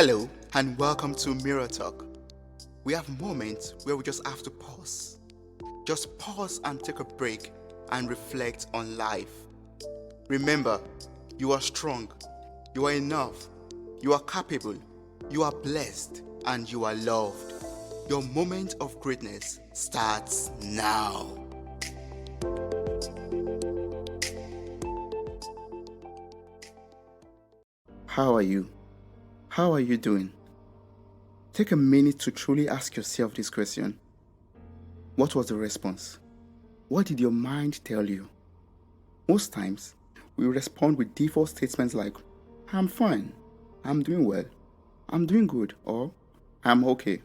Hello and welcome to Mirror Talk. We have moments where we just have to pause. Just pause and take a break and reflect on life. Remember, you are strong, you are enough, you are capable, you are blessed, and you are loved. Your moment of greatness starts now. How are you? How are you doing? Take a minute to truly ask yourself this question. What was the response? What did your mind tell you? Most times, we respond with default statements like, I'm fine, I'm doing well, I'm doing good, or I'm okay.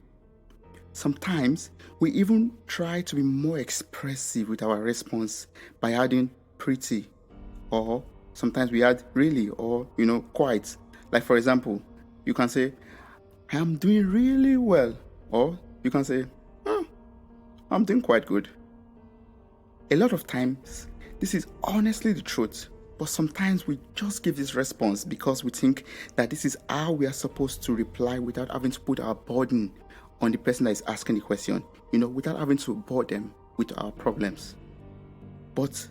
Sometimes, we even try to be more expressive with our response by adding pretty, or sometimes we add really, or quite. Like, for example, you can say, I'm doing really well, or you can say, oh, I'm doing quite good. A lot of times, this is honestly the truth, but sometimes we just give this response because we think that this is how we are supposed to reply without having to put our burden on the person that is asking the question, without having to bore them with our problems. But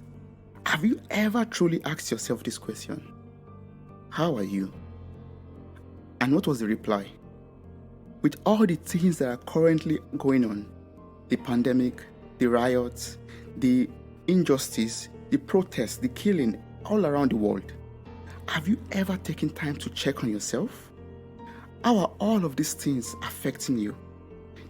have you ever truly asked yourself this question? How are you? And what was the reply? With all the things that are currently going on, the pandemic, the riots, the injustice, the protests, the killing all around the world, have you ever taken time to check on yourself? How are all of these things affecting you?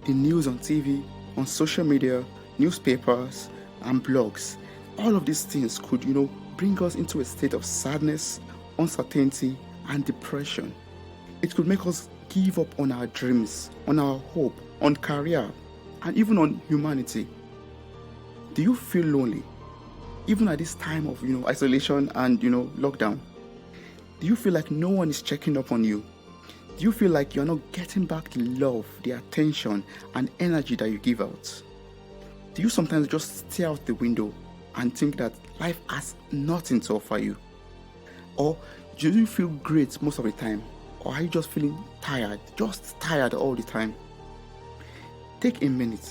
The news on TV, on social media, newspapers, and blogs, all of these things could, bring us into a state of sadness, uncertainty, and depression. It could make us give up on our dreams, on our hope, on career, and even on humanity. Do you feel lonely? Even at this time of, isolation and, lockdown? Do you feel like no one is checking up on you? Do you feel like you're not getting back the love, the attention, and energy that you give out? Do you sometimes just stare out the window and think that life has nothing to offer you? Or do you feel great most of the time? Or are you just feeling tired, just tired all the time? Take a minute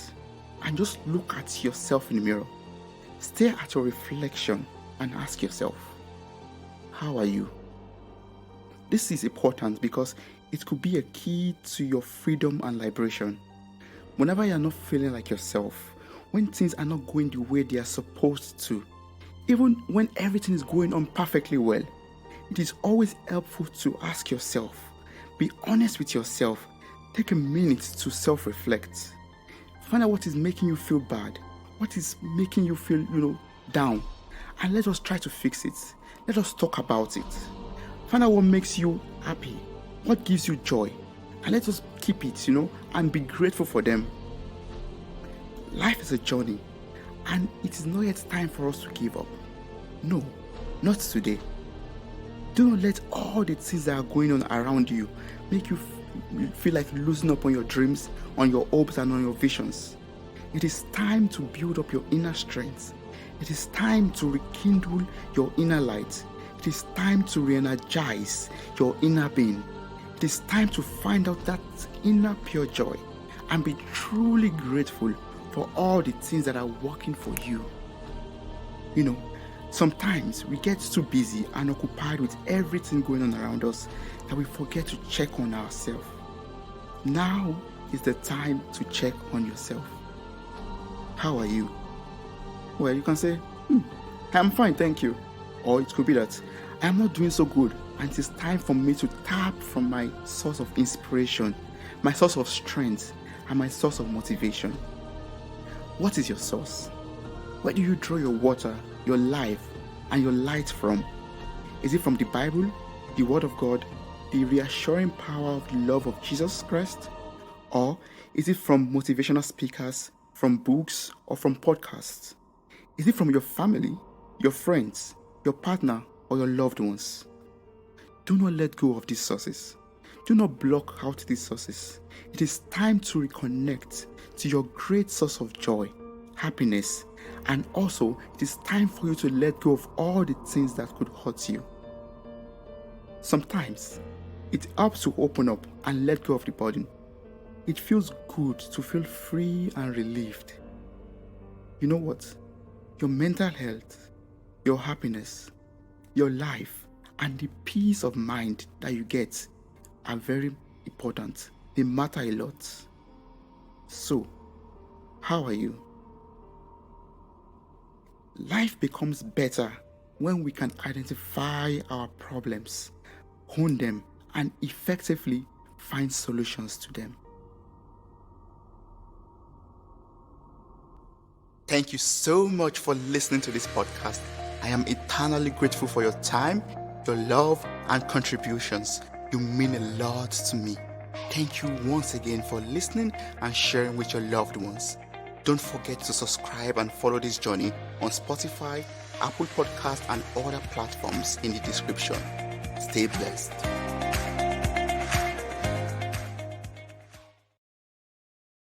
and just look at yourself in the mirror. Stare at your reflection and ask yourself, how are you? This is important because it could be a key to your freedom and liberation. Whenever you're not feeling like yourself, when things are not going the way they are supposed to, even when everything is going on perfectly well, it is always helpful to ask yourself, be honest with yourself, take a minute to self-reflect. Find out what is making you feel bad, what is making you feel, down, and let us try to fix it. Let us talk about it. Find out what makes you happy, what gives you joy, and let us keep it, and be grateful for them. Life is a journey, and it is not yet time for us to give up. No, not today. Do not let all the things that are going on around you make you feel like losing up on your dreams, on your hopes, and on your visions. It is time to build up your inner strength. It is time to rekindle your inner light. It is time to re-energize your inner being. It is time to find out that inner pure joy and be truly grateful for all the things that are working for you. Sometimes we get too busy and occupied with everything going on around us that we forget to check on ourselves. Now is the time to check on yourself. How are you? Well, you can say, I'm fine, thank you. Or it could be that I'm not doing so good and it is time for me to tap from my source of inspiration, my source of strength, and my source of motivation. What is your source? Where do you draw your water, your life, and your light from? Is it from the Bible, the Word of God, the reassuring power of the love of Jesus Christ? Or is it from motivational speakers, from books, or from podcasts? Is it from your family, your friends, your partner, or your loved ones? Do not let go of these sources. Do not block out these sources. It is time to reconnect to your great source of joy, happiness, and also it is time for you to let go of all the things that could hurt you. Sometimes It helps to open up and let go of the burden. It feels good to feel free and relieved. You know what? Your mental health, your happiness, your life, and the peace of mind that you get are very important. They matter a lot. So, how are you? Life becomes better when we can identify our problems, hone them, and effectively find solutions to them. Thank you so much for listening to this podcast. I am eternally grateful for your time, your love, and contributions. You mean a lot to me. Thank you once again for listening and sharing with your loved ones. Don't forget to subscribe and follow this journey on Spotify, Apple Podcasts, and other platforms in the description. Stay blessed.